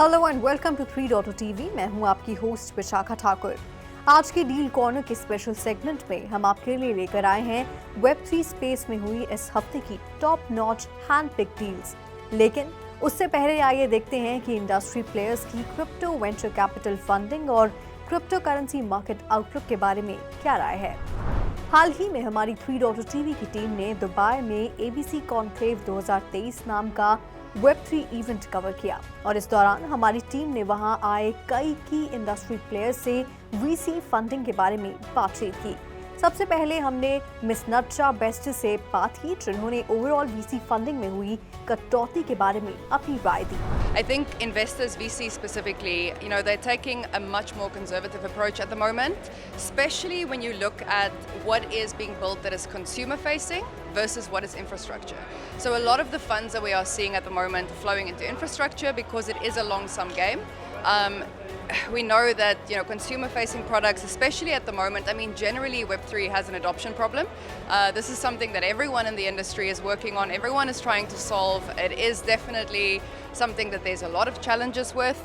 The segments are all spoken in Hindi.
Hello and welcome to 3.0 TV. मैं हूं आपकी होस्ट विशाखा ठाकुर। आज की डील कॉर्नर के स्पेशल सेगमेंट में हम आपके लिए लेकर आए हैं वेब3 स्पेस में हुई इस हफ्ते की top notch hand pick deals. लेकिन उससे पहले आइए देखते हैं कि इंडस्ट्री प्लेयर्स की क्रिप्टो वेंचर कैपिटल फंडिंग और क्रिप्टो करेंसी मार्केट आउटलुक के बारे में क्या राय है। हाल ही में हमारी 3.0 टीवी की टीम ने दुबई में ABC कॉन्क्लेव 2023 नाम का वेब3 इवेंट कवर किया और इस दौरान हमारी टीम ने वहां आए कई की इंडस्ट्री प्लेयर्स से VC फंडिंग के बारे में बातचीत की। सबसे पहले हमने मिस नट्रा बेस्ट से बात की, जिन्होंने ओवरऑल VC फंडिंग में हुई कटौती के बारे में अपनी राय दी। I think investors, VC specifically, they're taking a much more conservative approach at the moment, especially when you look at what is being built that is consumer facing versus what is infrastructure. So a lot of the funds that we are seeing at the moment are flowing into infrastructure because it is a long sum game. We know that consumer-facing products, especially at the moment, generally Web3 has an adoption problem. This is something that everyone in the industry is working on. Everyone is trying to solve. It is definitely something that there's a lot of challenges with.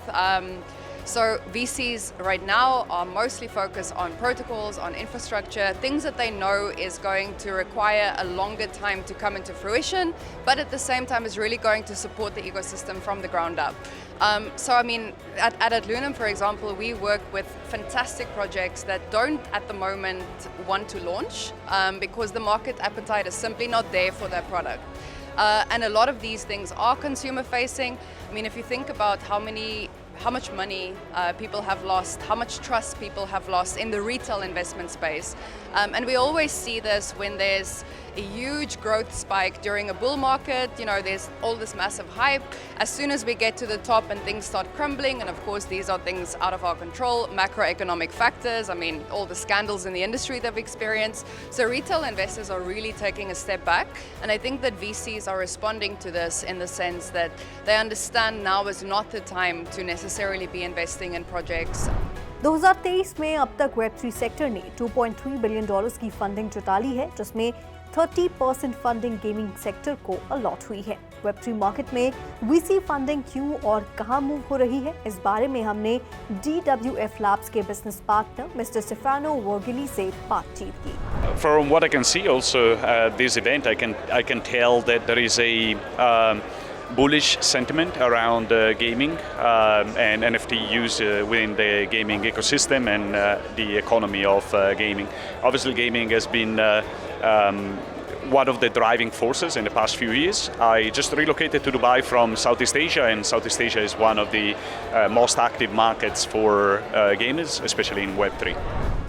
So VCs right now are mostly focused on protocols, on infrastructure, things that they know is going to require a longer time to come into fruition, but at the same time is really going to support the ecosystem from the ground up. At Adlunum, for example, we work with fantastic projects that don't at the moment want to launch because the market appetite is simply not there for their product. And a lot of these things are consumer facing. If you think about how much money people have lost, how much trust people have lost in the retail investment space. And we always see this when there's a huge growth spike during a bull market. There's all this massive hype. As soon as we get to the top and things start crumbling, and of course these are things out of our control, macroeconomic factors, all the scandals in the industry that we've experienced. So retail investors are really taking a step back. And I think that VCs are responding to this in the sense that they understand now is not the time to necessarily be investing in projects. 2023 में अब तक वेब3 सेक्टर ने $2.3 बिलियन की फंडिंग जुटा ली है, जिसमें 30% फंडिंग गेमिंग सेक्टर को अलॉट हुई है। वेब3 मार्केट में VC फंडिंग क्यों और कहां मूव हो रही है, इस बारे में हमने DWF Labs के बिजनेस पार्टनर मिस्टर स्टेफानो वर्गिली से बातचीत की। From what I can see also this event, I can tell that there is a bullish sentiment around gaming and NFT use within the gaming ecosystem and the economy of gaming. Obviously, gaming has been one of the driving forces in the past few years. I just relocated to Dubai from Southeast Asia, and Southeast Asia is one of the most active markets for gamers, especially in Web3.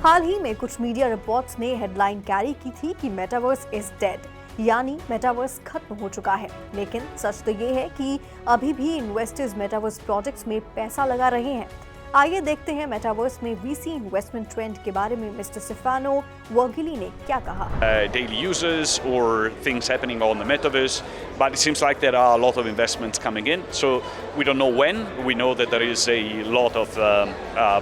हाल ही में कुछ मीडिया रिपोर्ट्स ने हेडलाइन कैरी की थी कि मेटावर्स इज डेड, यानी मेटावर्स खत्म हो चुका है। लेकिन सच तो ये है कि अभी भी इन्वेस्टर्स मेटावर्स प्रोजेक्ट्स में पैसा लगा रहे हैं। आइए देखते हैं मेटावर्स में VC इन्वेस्टमेंट ट्रेंड के बारे में मिस्टर स्टेफानो वर्गिली ने क्या कहा। Daily users or things happening on the metaverse, but it seems like there are a lot of investments coming in. So we don't know when. We know that there is a lot of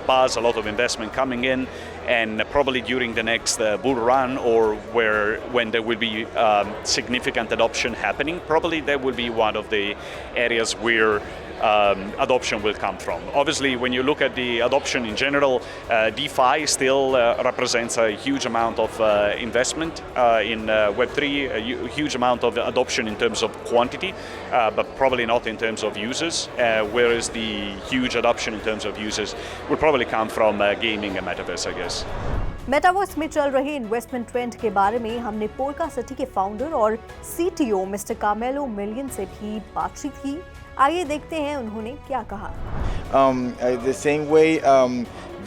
buzz, a lot of investment coming in, and probably during the next bull run or when there will be significant adoption happening, probably that will be one of the areas where adoption will come from. Obviously, when you look at the adoption in general, DeFi still represents a huge amount of investment in Web3, a huge amount of adoption in terms of quantity, but probably not in terms of users, whereas the huge adoption in terms of users will probably come from gaming and Metaverse, I guess. Metaverse में चल रहे इन्वेस्टमेंट ट्रेंड के बारे में हमने पोल्का सिटी के फाउंडर और CTO मिस्टर कार्मेलो मिलियन से भी बातचीत की। आइए देखते हैं उन्होंने क्या कहा। The same way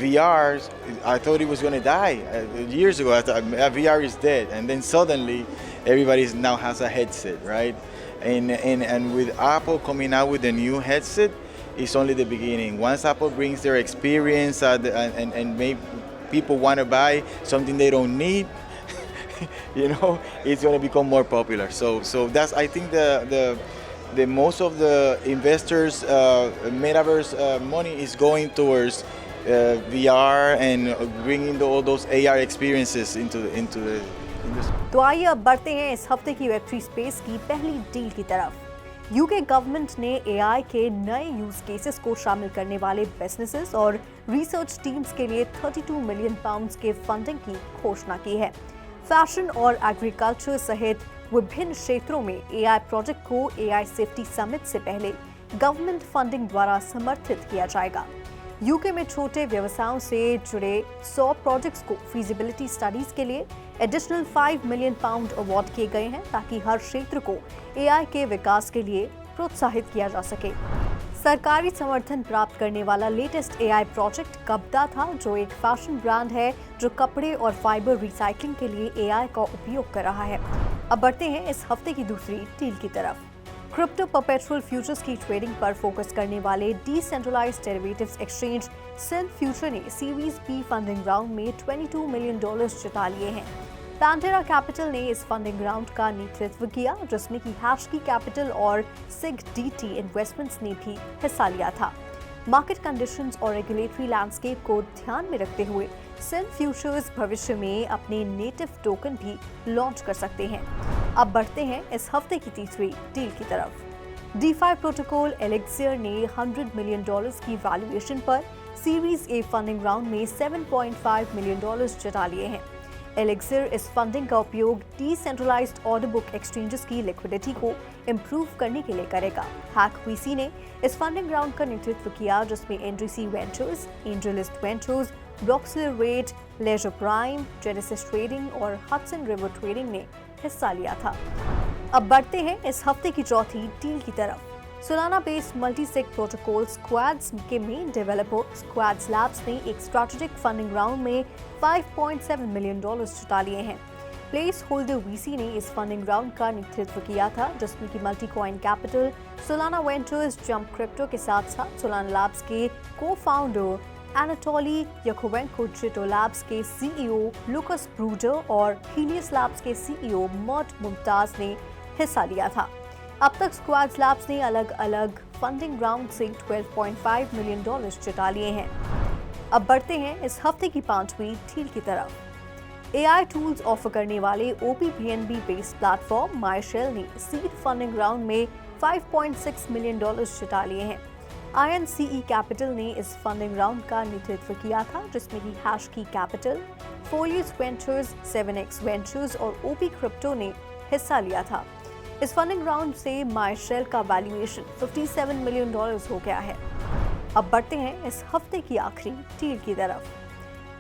VR, I thought it was going to die years ago. I thought VR is dead, and then suddenly everybody now has a headset, right? And with Apple coming out with a new headset, it's only the beginning. Once Apple brings their experience and make people want to buy something they don't need, it's going to become more popular. So that's, I think, the most of the investors' metaverse money is going towards VR and bringing all those AR experiences into the industry. तो आइए अब बढ़ते हैं इस हफ्ते की वेब3 स्पेस की पहली डील की तरफ। यूके गवर्नमेंट ने एआई के नए यूज केसेस को शामिल करने वाले बिजनेसेस और रिसर्च टीम्स के लिए 32 मिलियन पाउंड्स के फंडिंग की घोषणा की है। फैशन और एग्रीकल्चर सहित विभिन्न क्षेत्रों में एआई प्रोजेक्ट को एआई सेफ्टी समिट से पहले गवर्नमेंट फंडिंग द्वारा समर्थित किया जाएगा। यूके में छोटे व्यवसायों से जुड़े 100 प्रोजेक्ट्स को फीजिबिलिटी स्टडीज के लिए एडिशनल 5 मिलियन पाउंड अवार्ड किए गए हैं ताकि हर क्षेत्र को एआई के विकास के लिए प्रोत्साहित किया जा सके। सरकारी समर्थन प्राप्त करने वाला लेटेस्ट एआई प्रोजेक्ट कब्दा था, जो एक फैशन ब्रांड है जो कपड़े और फाइबर रिसाइकलिंग के लिए एआई का उपयोग कर रहा है। अब बढ़ते हैं इस हफ्ते की दूसरी डील की तरफ। क्रिप्टो परपेचुअल फ्यूचर्स की ट्रेडिंग पर फोकस करने वाले डिसेंट्रलाइज्ड डेरिवेटिव्स एक्सचेंज SynFutures ने सीरीज बी फंडिंग राउंड में $22 मिलियन जुटा लिए हैं। पैंटेरा कैपिटल ने इस फंडिंग राउंड का नेतृत्व किया, जिसमें कि हैशकी कैपिटल और SIG-DT इन्वेस्टमेंट्स ने भी हिस्सा लिया था। मार्केट कंडीशंस और रेगुलेटरी लैंडस्केप को ध्यान में रखते हुए SynFutures भविष्य में अपने नेटिव टोकन भी लॉन्च कर सकते हैं। अब बढ़ते हैं इस हफ्ते की तीसरी डील की तरफ। DeFi प्रोटोकॉल एलेक्सियर ने $100 मिलियन की वैल्यूएशन पर सीरीज ए फंडिंग राउंड में $7.5 मिलियन जुटा लिए हैं। एलेक्सियर इस फंडिंग का उपयोग डिसेंट्रलाइज्ड ऑर्डर बुक एक्सचेंजेस की लिक्विडिटी को इम्प्रूव करने के लिए करेगा। हैक वीसी ने इस फंडिंग राउंड का नेतृत्व किया, जिसमें NDC ventures, AngelList ventures, Bloccelerate, ledger prime, Genesis trading और हडसन रिवर ट्रेडिंग ने हिस्सा लिया था। अब बढ़ते हैं इस हफ्ते की चौथी डील की तरफ। Solana based multisig protocol Squads के मेन डेवलपर स्क्वाड्स लैब्स ने एक स्ट्रैटेजिक फंडिंग राउंड में $5.7 मिलियन जुटा लिए हैं। प्लेस होल्डर वीसी ने इस फंडिंग राउंड का नेतृत्व किया था, जिसमें कि Multicoin capital, Solana ventures, jump crypto के साथ साथ सोलाना लैब्स के co-founder Anatoly Yakovenko, Jito labs के सीईओ लुकस ब्रूडर और हीलियस लैब्स के सीईओ मर्ट मुमताज ने हिस्सा लिया था। अब तक स्क्वाड्स लैब्स ने अलग अलग फंडिंग राउंड से $12.5 मिलियन जुटा लिए हैं। अब बढ़ते हैं इस हफ्ते की पांचवी डील की तरफ। एआई टूल्स ऑफर करने वाले OPBNB बेस्ड प्लेटफॉर्म माईशेल ने सीड फंडिंग राउंड में $5.6 मिलियन जुटा लिए हैं। INCE कैपिटल ने इस फंडिंग राउंड का नेतृत्व किया था, जिसमें कि हैशकी कैपिटल, फोलियस वेंचर्स, 7x वेंचर्स और OP क्रिप्टो ने हिस्सा लिया था। इस फंडिंग राउंड से माईशेल का वैल्यूएशन $57 मिलियन हो गया है। अब बढ़ते हैं इस हफ्ते की आखिरी डील की तरफ।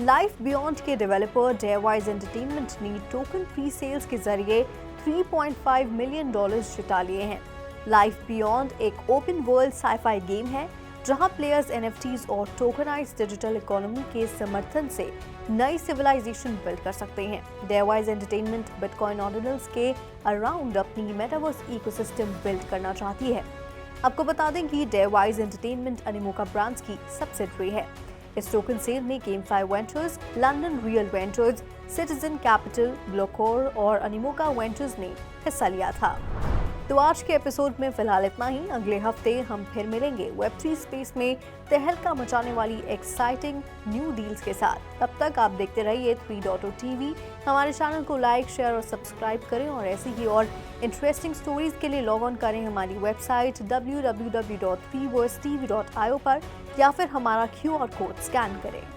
लाइफ बियॉन्ड के डेवलपर डेवाइज एंटरटेनमेंट ने टोकन प्री सेल्स के जरिए $3.5 मिलियन जुटा लिए हैं। लाइफ बियॉन्ड एक ओपन वर्ल्ड साइफाई गेम है, जहां प्लेयर्स NFTs और टोकनाइज्ड डिजिटल इकोनॉमी के समर्थन से नई सिविलाइजेशन बिल्ड कर सकते हैं। डेवाइज एंटरटेनमेंट बिटकॉइन ऑर्डिनल्स के अराउंड अपनी मेटावर्स इकोसिस्टम बिल्ड करना चाहती है। आपको बता दें कि डेवाइज एंटरटेनमेंट अनिमोका ब्रांड्स की सब्सिडियरी है। इस टोकन सेल में GameFi ventures, London real ventures, citizen capital, Glocore और अनिमोका वेंचर्स ने हिस्सा लिया था। तो आज के एपिसोड में फिलहाल इतना ही। अगले हफ्ते हम फिर मिलेंगे वेब3 स्पेस में तहलका मचाने वाली एक्साइटिंग न्यू डील्स के साथ। तब तक आप देखते रहिए 3.0 TV। हमारे चैनल को लाइक, शेयर और सब्सक्राइब करें और ऐसी ही और इंटरेस्टिंग स्टोरीज के लिए लॉग ऑन करें हमारी वेबसाइट www.3versetv.io पर या फिर हमारा QR कोड स्कैन करें।